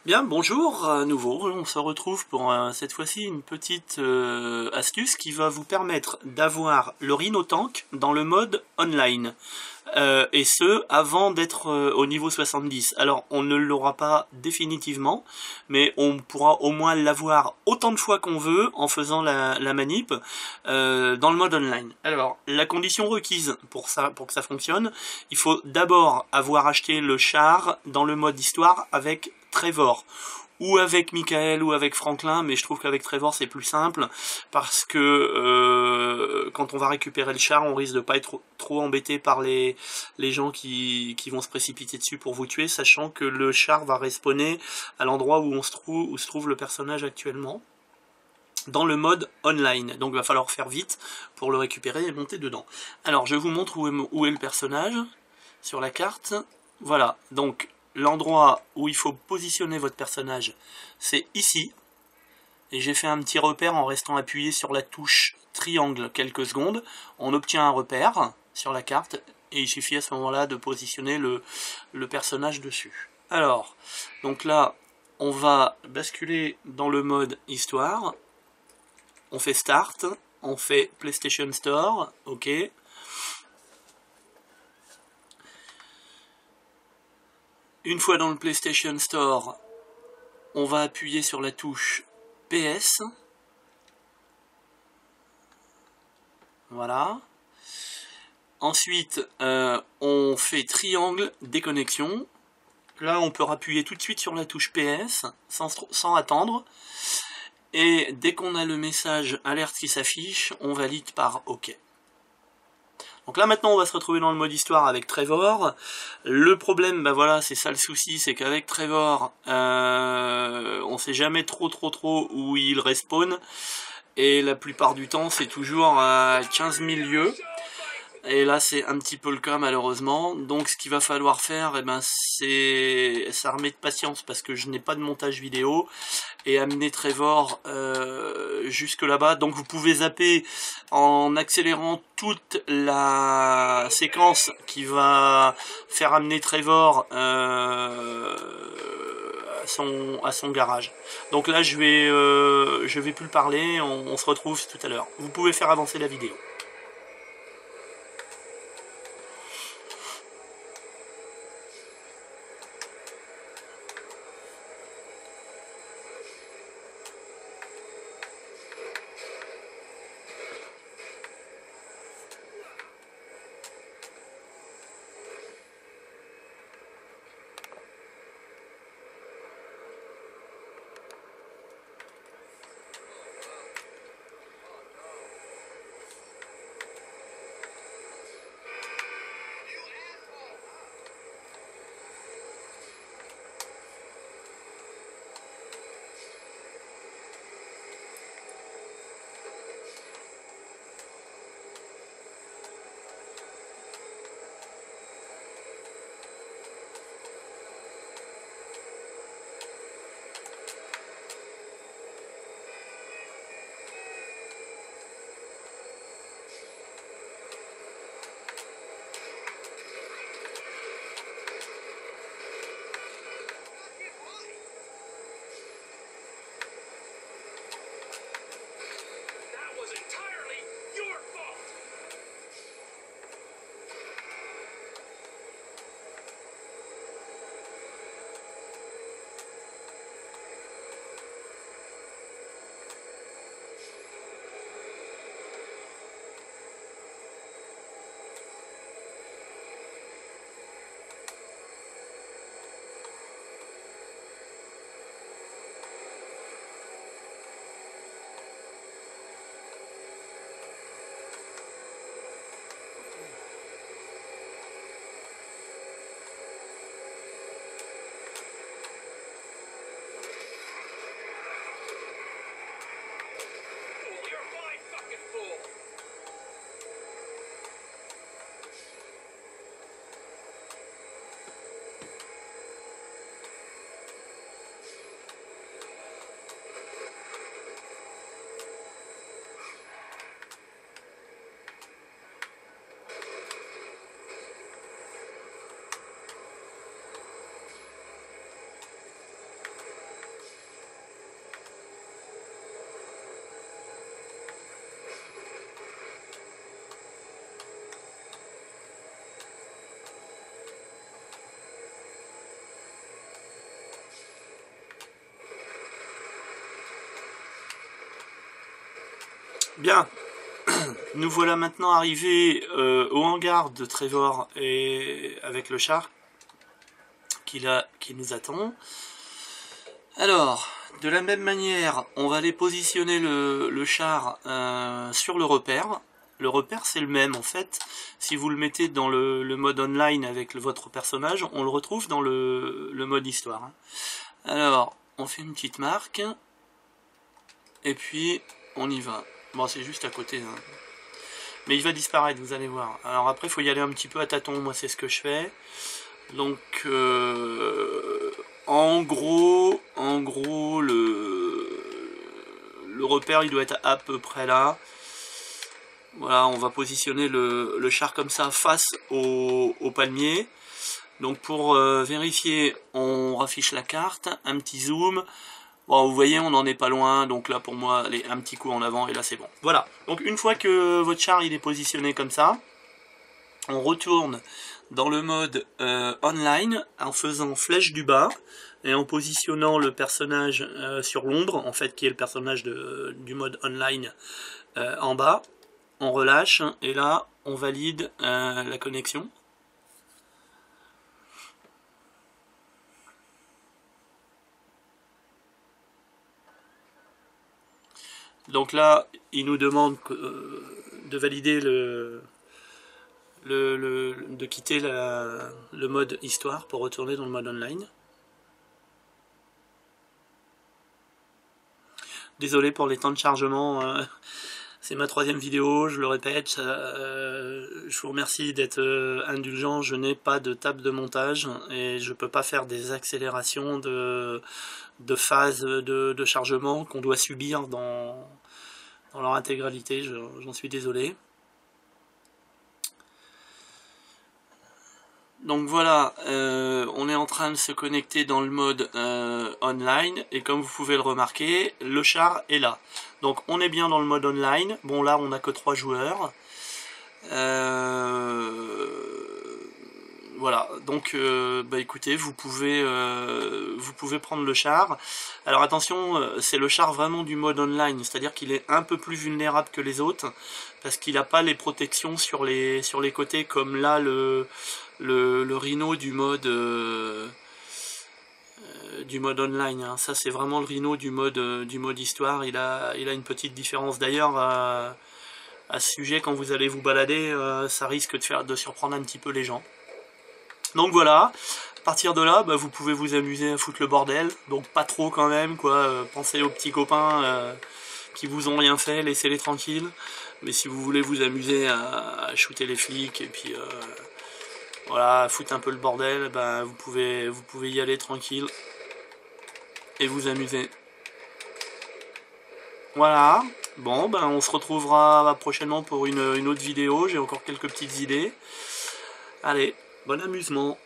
Bien, bonjour à nouveau, on se retrouve pour cette fois-ci une petite astuce qui va vous permettre d'avoir le Rhino-Tank dans le mode online. Et ce, avant d'être au niveau 70. Alors, on ne l'aura pas définitivement, mais on pourra au moins l'avoir autant de fois qu'on veut en faisant la manip dans le mode online. Alors, la condition requise pour que ça fonctionne, il faut d'abord avoir acheté le char dans le mode histoire avec Trevor, ou avec Michael ou avec Franklin, mais je trouve qu'avec Trevor c'est plus simple, parce que quand on va récupérer le char, on risque de pas être trop embêté par les gens qui vont se précipiter dessus pour vous tuer, sachant que le char va respawner à l'endroit où se trouve le personnage actuellement, dans le mode online. Donc il va falloir faire vite pour le récupérer et monter dedans. Alors je vous montre où est le personnage sur la carte. Voilà, donc l'endroit où il faut positionner votre personnage, c'est ici. Et j'ai fait un petit repère en restant appuyé sur la touche triangle quelques secondes. On obtient un repère sur la carte et il suffit à ce moment-là de positionner le personnage dessus. Alors, donc là, on va basculer dans le mode histoire. On fait Start, on fait PlayStation Store, ok. Une fois dans le PlayStation Store, on va appuyer sur la touche PS. Voilà. Ensuite, on fait triangle déconnexion. Là, on peut appuyer tout de suite sur la touche PS sans attendre. Et dès qu'on a le message alerte qui s'affiche, on valide par OK. Donc là maintenant on va se retrouver dans le mode histoire avec Trevor. Le problème, bah voilà, c'est ça le souci, c'est qu'avec Trevor, on sait jamais trop où il respawn. Et la plupart du temps c'est toujours à 15 000 lieues. Et là c'est un petit peu le cas malheureusement. Donc ce qu'il va falloir faire, eh ben, c'est s'armer de patience parce que je n'ai pas de montage vidéo. Et amener Trevor jusque là-bas. Donc vous pouvez zapper en accélérant toute la séquence qui va faire amener Trevor à son garage. Donc là je vais plus le parler, on se retrouve tout à l'heure. Vous pouvez faire avancer la vidéo. Bien, nous voilà maintenant arrivés au hangar de Trevor et avec le char qui nous attend. Alors, de la même manière, on va aller positionner le char sur le repère. Le repère c'est le même en fait. Si vous le mettez dans le mode online avec votre personnage, on le retrouve dans le mode histoire. Alors, on fait une petite marque. Et puis, on y va. Bon, c'est juste à côté. Hein. Mais il va disparaître, vous allez voir. Alors après, il faut y aller un petit peu à tâtons. Moi, c'est ce que je fais. Donc, en gros, le repère, il doit être à peu près là. Voilà, on va positionner le char comme ça face au palmier. Donc pour vérifier, on raffiche la carte, un petit zoom. Bon, vous voyez, on n'en est pas loin, donc là pour moi, allez, un petit coup en avant et là c'est bon. Voilà, donc une fois que votre char il est positionné comme ça, on retourne dans le mode online en faisant flèche du bas et en positionnant le personnage sur l'ombre, en fait qui est le personnage du mode online en bas. On relâche et là on valide la connexion. Donc là, il nous demande de valider de quitter le mode histoire pour retourner dans le mode online. Désolé pour les temps de chargement, c'est ma 3e vidéo, je le répète. Je vous remercie d'être indulgent, je n'ai pas de table de montage et je peux pas faire des accélérations de phase de chargement qu'on doit subir dans leur intégralité, j'en suis désolé. Donc voilà, on est en train de se connecter dans le mode online, et comme vous pouvez le remarquer, le char est là. Donc on est bien dans le mode online, bon là on n'a que 3 joueurs. Voilà, donc bah écoutez, vous pouvez prendre le char. Alors attention, c'est le char vraiment du mode online, c'est-à-dire qu'il est un peu plus vulnérable que les autres, parce qu'il n'a pas les protections sur les côtés comme là le Rhino du mode online. Hein. Ça c'est vraiment le Rhino du mode histoire. Il a une petite différence d'ailleurs. À ce sujet, quand vous allez vous balader, ça risque de surprendre un petit peu les gens. Donc voilà, à partir de là, bah, vous pouvez vous amuser à foutre le bordel, donc pas trop quand même, quoi. Pensez aux petits copains qui vous ont rien fait, laissez-les tranquilles. Mais si vous voulez vous amuser à shooter les flics et puis voilà, foutre un peu le bordel, bah, vous pouvez y aller tranquille et vous amuser. Voilà, bon, ben on se retrouvera prochainement pour une autre vidéo, j'ai encore quelques petites idées. Allez, bon amusement.